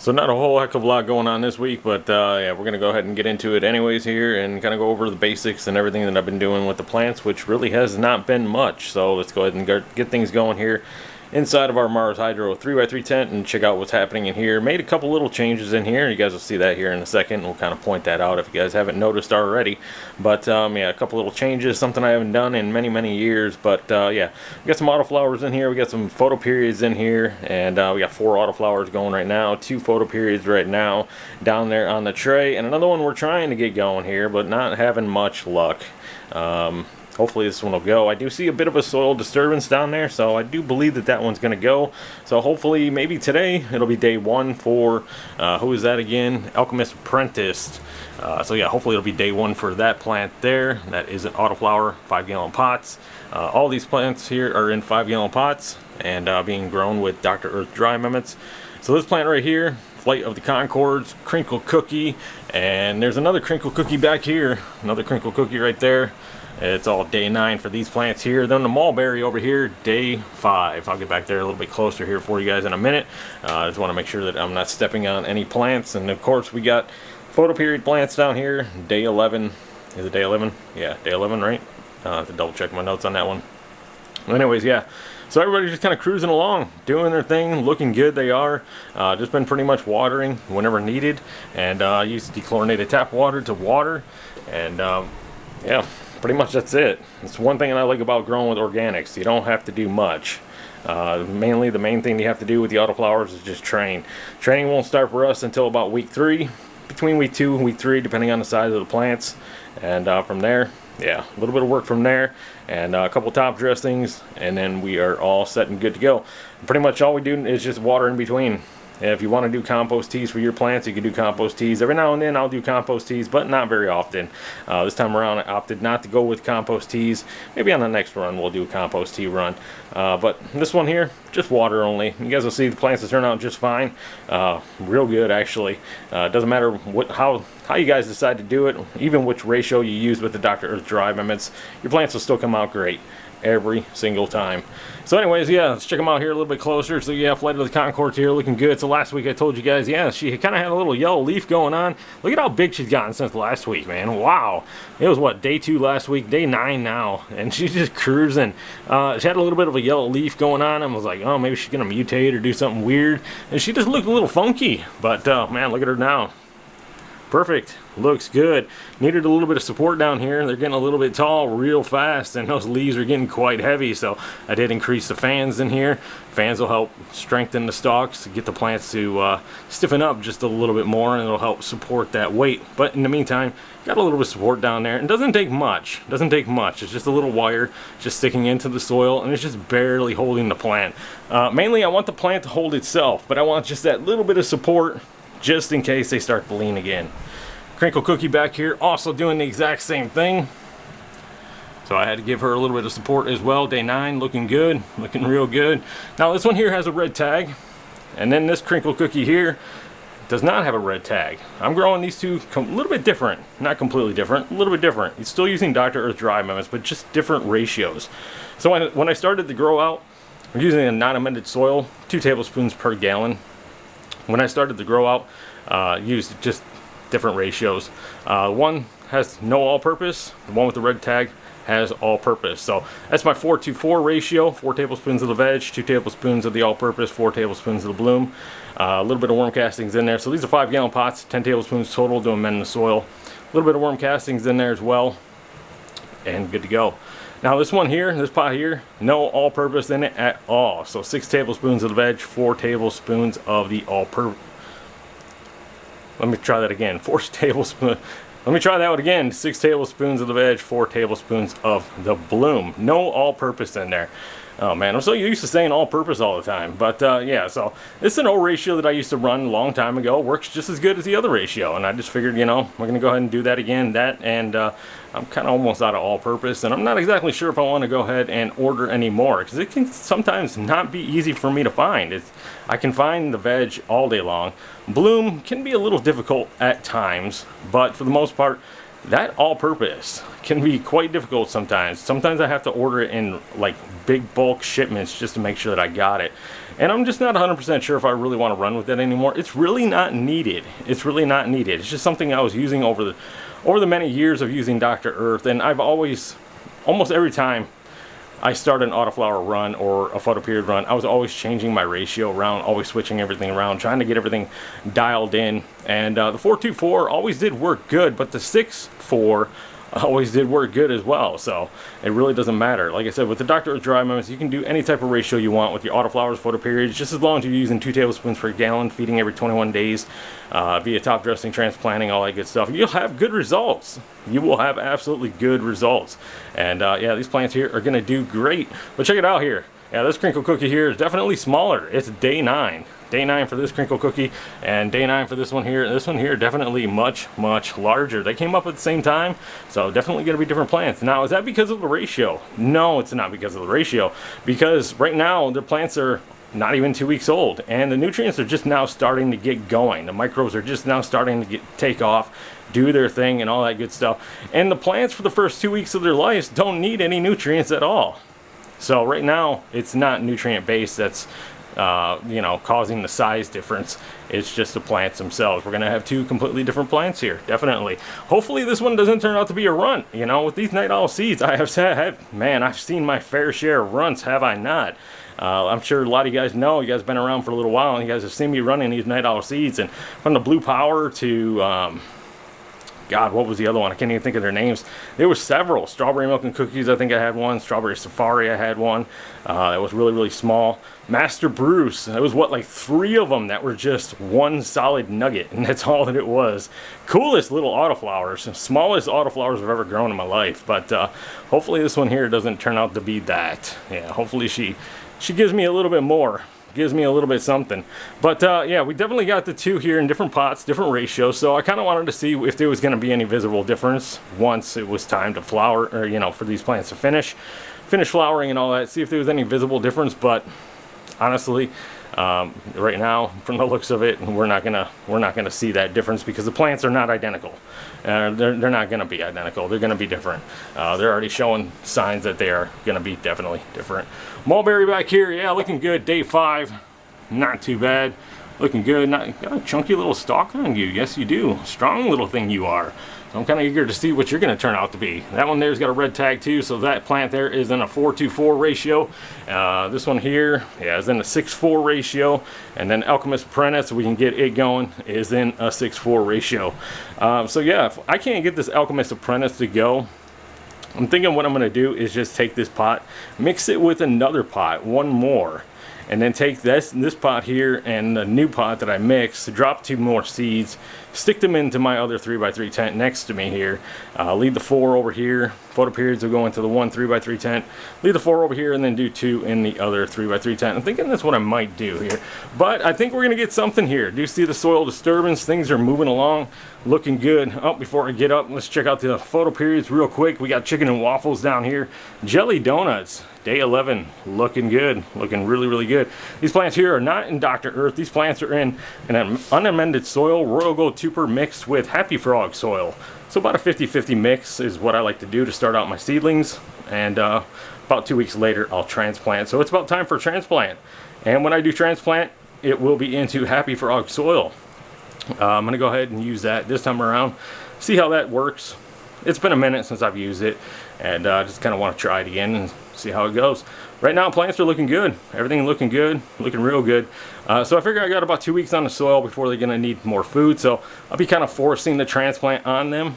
So not a whole heck of a lot going on this week, but yeah, we're going to go ahead and get into it anyways here and kind of go over the basics and everything that I've been doing with the plants, which really has not been much. So let's go ahead and get things going here inside of our Mars Hydro 3x3 tent and check out what's happening in here. Made a couple little changes in here. You guys will see that here in a second. We'll kind of point that out if you guys haven't noticed already. But yeah, a couple little changes, something I haven't done in many years. But yeah, we got some autoflowers in here. We got some photo periods in here, and we got 4 autoflowers going right now, 2 photo periods right now down there on the tray, and another one we're trying to get going here, but not having much luck. Hopefully this one will go. I do see a bit of a soil disturbance down there, so I do believe that that one's going to go. So hopefully maybe today it'll be day 1 for, who is that again? Alchemist Apprentice. So yeah, hopefully it'll be day 1 for that plant there. That is an autoflower, 5-gallon pots. All these plants here are in 5-gallon pots and being grown with Dr. Earth dry mimics. So this plant right here, Flight of the Concords, Crinkle Cookie, and there's another Crinkle Cookie back here. Another Crinkle Cookie right there. It's all day 9 for these plants here. Then the mulberry over here, day 5. I'll get back there a little bit closer here for you guys in a minute. I just want to make sure that I'm not stepping on any plants. And of course we got photo period plants down here, day 11. Is it day 11? Yeah, day 11, right? I have to double check my notes on that one. Anyways, yeah. So everybody's just kind of cruising along, doing their thing, looking good. They are. Just been pretty much watering whenever needed. And I used dechlorinated tap water to water. And yeah. Pretty much that's it. It's one thing that I like about growing with organics. You don't have to do much. Mainly the main thing you have to do with the autoflowers is just train. Training won't start for us until about week 3, between week 2 and week 3, depending on the size of the plants. And from there, yeah, a little bit of work from there, and a couple top dressings, and then we are all set and good to go. Pretty much all we do is just water in between. If you want to do compost teas for your plants, you can do compost teas. Every now and then I'll do compost teas, but not very often. This time around I opted not to go with compost teas. Maybe on the next run we'll do a compost tea run. But this one here, just water only. You guys will see the plants will turn out just fine. Real good actually. It doesn't matter how you guys decide to do it, even which ratio you use with the Dr. Earth dry mimics, your plants will still come out great every single time. So anyways, yeah, let's check them out here a little bit closer. So yeah, Flight of the Concords here looking good. So last week I told you guys, yeah, she kind of had a little yellow leaf going on. Look at how big she's gotten since last week, man. Wow. It was what, day 2 last week, day 9 now, and she's just cruising. She had a little bit of a yellow leaf going on. I was like, oh, maybe she's gonna mutate or do something weird, and she just looked a little funky. But man, look at her now. Perfect. Looks good. Needed a little bit of support down here. They're getting a little bit tall real fast, and those leaves are getting quite heavy, so I did increase the fans in here. Fans will help strengthen the stalks, get the plants to stiffen up just a little bit more, and it'll help support that weight. But in the meantime, got a little bit of support down there. It doesn't take much. Doesn't take much. It's just a little wire just sticking into the soil, and it's just barely holding the plant. Mainly I want the plant to hold itself, but I want just that little bit of support just in case they start to lean again. Crinkle Cookie back here also doing the exact same thing. So I had to give her a little bit of support as well. Day 9 looking good, looking real good. Now this one here has a red tag, and then this Crinkle Cookie here does not have a red tag. I'm growing these two a little bit different, not completely different, a little bit different. It's still using Dr. Earth dry mimics, but just different ratios. So when I started to grow out, I'm using a non-amended soil, 2 tablespoons per gallon. When I started to grow out, used just different ratios. One has no all-purpose. The one with the red tag has all-purpose. So that's my 4-to-4 ratio. 4 tablespoons of the veg, 2 tablespoons of the all-purpose, 4 tablespoons of the bloom. A little bit of worm castings in there. So these are 5-gallon pots, 10 tablespoons total to amend the soil. A little bit of worm castings in there as well, and good to go. Now this one here, this pot here, no all-purpose in it at all. So 6 tablespoons of the veg, 4 tablespoons of the all-purpose. Let me try that again. 4 tablespoons. Let me try that one again. 6 tablespoons of the veg, 4 tablespoons of the bloom. No all-purpose in there. Oh man, I'm so used to saying all-purpose all the time. But yeah, so this is an old ratio that I used to run a long time ago. Works just as good as the other ratio, and I just figured, you know, we're gonna go ahead and do that again. That, and I'm kind of almost out of all-purpose, and I'm not exactly sure if I want to go ahead and order any more, because it can sometimes not be easy for me to find. I can find the veg all day long. Bloom can be a little difficult at times, but for the most part, that all-purpose can be quite difficult sometimes. Sometimes I have to order it in like big bulk shipments just to make sure that I got it. And I'm just not 100% sure if I really want to run with it anymore. It's really not needed. It's really not needed. It's just something I was using over the many years of using Dr. Earth, and I've always, almost every time I start an autoflower run or a photo period run, I was always changing my ratio around, always switching everything around, trying to get everything dialed in. And the 4-2-4 always did work good, but the 6-4 always did work good as well. So it really doesn't matter. Like I said, with the Dr. Earth dry moments, you can do any type of ratio you want with your autoflowers photo periods, just as long as you're using 2 tablespoons per gallon, feeding every 21 days, via top dressing, transplanting, all that good stuff. You'll have good results. You will have absolutely good results. And yeah, these plants here are going to do great. But check it out here. Yeah, this crinkle cookie here is definitely smaller. It's day 9. Day 9 for this crinkle cookie, and day 9 for this one here. This one here definitely much larger. They came up at the same time, so definitely going to be different plants. Now, is that because of the ratio? No, it's not because of the ratio, because right now the plants are not even 2 weeks old, and the nutrients are just now starting to get going. The microbes are just now starting to take off, do their thing, and all that good stuff. And the plants for the first 2 weeks of their lives don't need any nutrients at all. So right now it's not nutrient based that's you know, causing the size difference. It's just the plants themselves. We're gonna have 2 completely different plants here, definitely. Hopefully this one doesn't turn out to be a runt. You know, with these night owl seeds, I have said, man, I've seen my fair share of runts, have I not? I'm sure a lot of you guys know. You guys have been around for a little while, and you guys have seen me running these night owl seeds. And from the Blue Power to God, what was the other one? I can't even think of their names. There were several. Strawberry Milk and Cookies, I think I had one. Strawberry Safari, I had one. That was really small. Master Bruce, there was what, like 3 of them that were just one solid nugget, and that's all that it was. Coolest little autoflowers. Smallest autoflowers I've ever grown in my life. But hopefully this one here doesn't turn out to be that. Yeah, hopefully she gives me a little bit more. Gives me a little bit something. But yeah, we definitely got the 2 here in different pots, different ratios. So I kind of wanted to see if there was going to be any visible difference once it was time to flower, or you know, for these plants to finish flowering and all that. See if there was any visible difference. But honestly, right now, from the looks of it, we're not gonna see that difference because the plants are not identical. They're not gonna be identical. They're gonna be different. They're already showing signs that they are gonna be definitely different. Mulberry back here, yeah, looking good. Day 5, not too bad. Looking good. Got a chunky little stalk on you. Yes, you do. Strong little thing you are. So I'm kind of eager to see what you're going to turn out to be. That one there's got a red tag too, so that plant there is in a 4-2-4 ratio. This one here, yeah, is in a 6-4 ratio. And then Alchemist Apprentice, we can get it going, is in a 6-4 ratio. So yeah, if I can't get this Alchemist Apprentice to go, I'm thinking what I'm going to do is just take this pot, mix it with another pot, one more. And then take this pot here and the new pot that I mixed, drop 2 more seeds, stick them into my other 3x3 tent next to me here. Leave the 4 over here. Photo periods will go into the 1 3x3 tent. Leave the 4 over here and then do 2 in the other 3x3 tent. I'm thinking that's what I might do here. But I think we're going to get something here. Do you see the soil disturbance? Things are moving along, looking good. Oh, before I get up, let's check out the photo periods real quick. We got chicken and waffles down here. Jelly donuts. Day 11, looking good, looking really good. These plants here are not in Dr. Earth. These plants are in an unamended soil, Royal Gold Tuber mixed with Happy Frog soil. So about a 50-50 mix is what I like to do to start out my seedlings. And about 2 weeks later, I'll transplant. So it's about time for transplant. And when I do transplant, it will be into Happy Frog soil. I'm gonna go ahead and use that this time around. See how that works. It's been a minute since I've used it, and I just kind of want to try it again and see how it goes. Right now, plants are looking good. Everything looking good, looking real good. So I figure I got about 2 weeks on the soil before they're gonna need more food. So I'll be kind of forcing the transplant on them,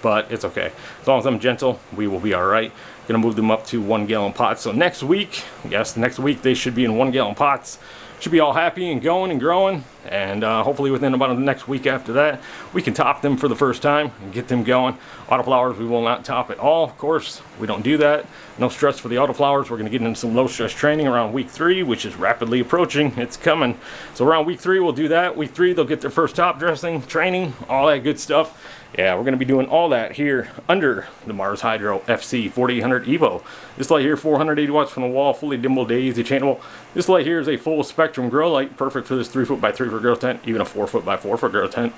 but it's okay. As long as I'm gentle, we will be all right. Gonna move them up to 1 gallon pots. So next week, yes, next week they should be in 1 gallon pots. Should be all happy and going and growing, and hopefully within about the next week after that, we can top them for the first time and get them going. Autoflowers, we will not top at all, of course. We don't do that. No stress for the autoflowers. We're going to get into some low stress training around week 3, which is rapidly approaching. It's coming. So around week 3, we'll do that. Week 3, they'll get their first top dressing, training, all that good stuff. Yeah, we're going to be doing all that here under the Mars Hydro FC 4800 Evo. This light here, 480 watts from the wall, fully dimmable, daisy chainable. This light here is a full spectrum grow light, perfect for this 3 foot by 3 foot grow tent, even a 4 foot by 4 foot grow tent.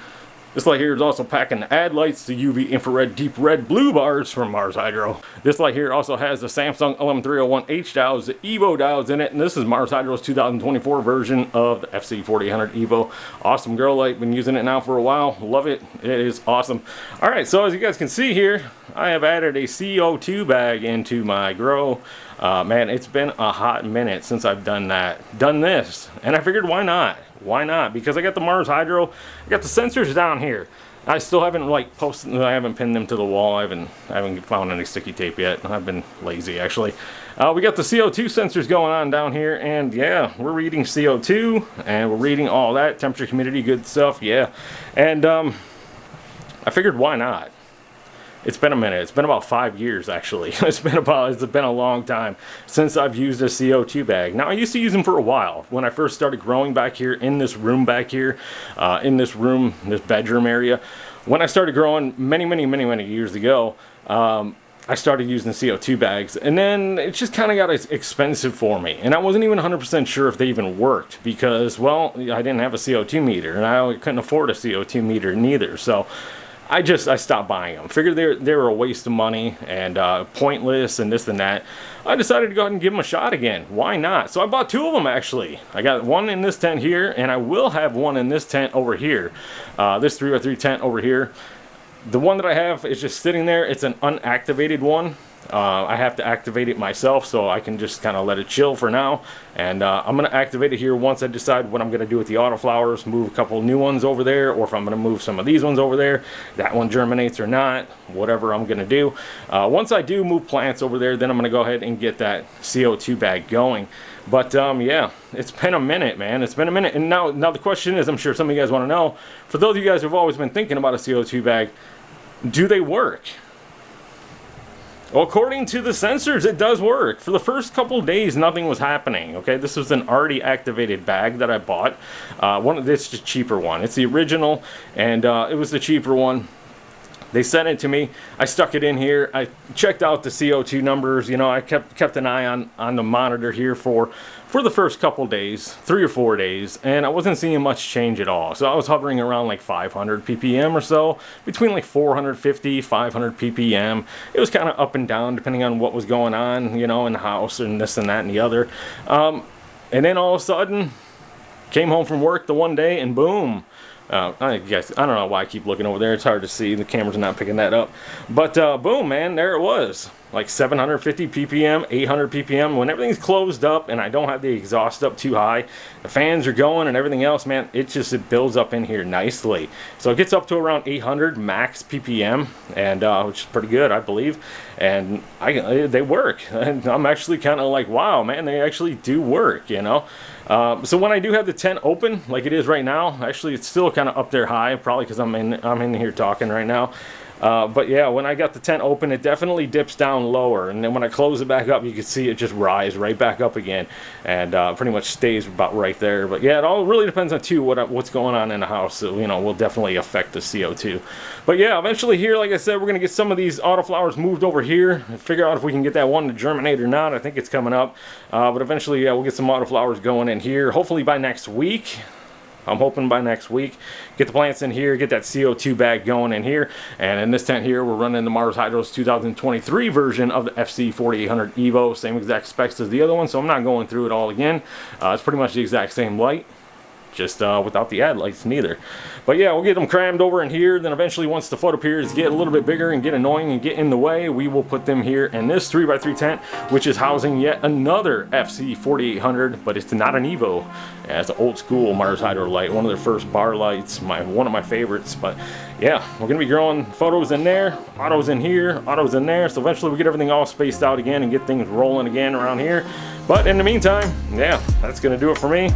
This light here is also packing the ad lights, the UV, infrared, deep red, blue bars from Mars Hydro. This light here also has the Samsung LM301H diodes, the Evo diodes in it, and this is Mars Hydro's 2024 version of the FC4800 Evo. Awesome grow light, been using it now for a while, love it, it is awesome. Alright, so as you guys can see here, I have added a CO2 bag into my grow. Man, it's been a hot minute since I've done this, and I figured why not? Why not? Because I got the Mars Hydro, I got the sensors down here. I still haven't like posted, I haven't pinned them to the wall. I haven't found any sticky tape yet. I've been lazy actually. We got the CO2 sensors going on down here, and yeah, we're reading CO2 and we're reading all that temperature, humidity, good stuff. Yeah, and I figured why not? It's been a minute. It's been about 5 years actually. It's been a long time since I've used a CO2 bag. Now I used to use them for a while when I first started growing back here in this room back here, in this room, this bedroom area. When I started growing many years ago, I started using CO2 bags, and then it just kind of got expensive for me, and I wasn't even 100% sure if they even worked because, well, I didn't have a CO2 meter, and I couldn't afford a CO2 meter neither. So I stopped buying them. Figured they were a waste of money and pointless and this and that. I decided to go ahead and give them a shot again. Why not? So I bought 2 of them actually. I got one in this tent here, and I will have one in this tent over here. This 3x3 tent over here. The one that I have is just sitting there. It's an unactivated one. I have to activate it myself, so I can just kind of let it chill for now. And I'm going to activate it here once I decide what I'm going to do with the Autoflowers, move a couple new ones over there, or if I'm going to move some of these ones over there, that one germinates or not, whatever I'm going to do. Once I do move plants over there, then I'm going to go ahead and get that CO2 bag going. But yeah, it's been a minute, man. It's been a minute. And now the question is, I'm sure some of you guys want to know, for those of you guys who've always been thinking about a CO2 bag, do they work? Well, according to the sensors, it does work. For the first couple days, nothing was happening. Okay, this was an already activated bag that I bought. This is the cheaper one. It's the original, and it was the cheaper one. They sent it to me. I stuck it in here. I checked out the CO2 numbers. You know, I kept an eye on the monitor here for the first couple days, 3 or 4 days, and I wasn't seeing much change at all. So I was hovering around like 500 ppm or so, between like 450, 500 ppm. It was kind of up and down depending on what was going on, you know, in the house and this and that and the other. And then all of a sudden, came home from work the one day and boom. I don't know why I keep looking over there. It's hard to see. The camera's not picking that up. But boom, man, there it was. Like 750 ppm, 800 ppm. When everything's closed up and I don't have the exhaust up too high, the fans are going and everything else, man, it builds up in here nicely. So it gets up to around 800 max ppm, and which is pretty good, I believe. And they work. And I'm actually kind of like, wow, man, they actually do work, you know. So when I do have the tent open, like it is right now, actually it's still kind of up there high, probably because I'm in here talking right now. But yeah, when I got the tent open, it definitely dips down lower, and then when I close it back up, you can see it just rise right back up again, and pretty much stays about right there. But yeah, it all really depends on too what's going on in the house. So, you know, will definitely affect the CO2. But yeah, eventually here, like I said, we're gonna get some of these Autoflowers moved over here and figure out if we can get that one to germinate or not. I think it's coming up, but eventually, yeah, we'll get some Autoflowers going in here. Hopefully by next week. I'm hoping by next week, get the plants in here, get that CO2 bag going in here. And in this tent here, we're running the Mars Hydro's 2023 version of the FC4800 Evo. Same exact specs as the other one, so I'm not going through it all again. It's pretty much the exact same light, just without the ad lights neither. But yeah, we'll get them crammed over in here. Then eventually, once the photopiers get a little bit bigger and get annoying and get in the way, we will put them here in this 3x3 tent, which is housing yet another FC4800, but it's not an Evo. Yeah, it's an old school Mars Hydro light, one of their first bar lights, one of my favorites. But yeah, we're gonna be growing photos in there, autos in here, autos in there. So eventually we get everything all spaced out again and get things rolling again around here. But in the meantime, yeah, that's gonna do it for me.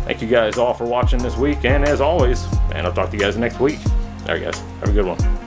Thank you guys all for watching this week, and as always, and I'll talk to you guys next week. All right, guys, have a good one.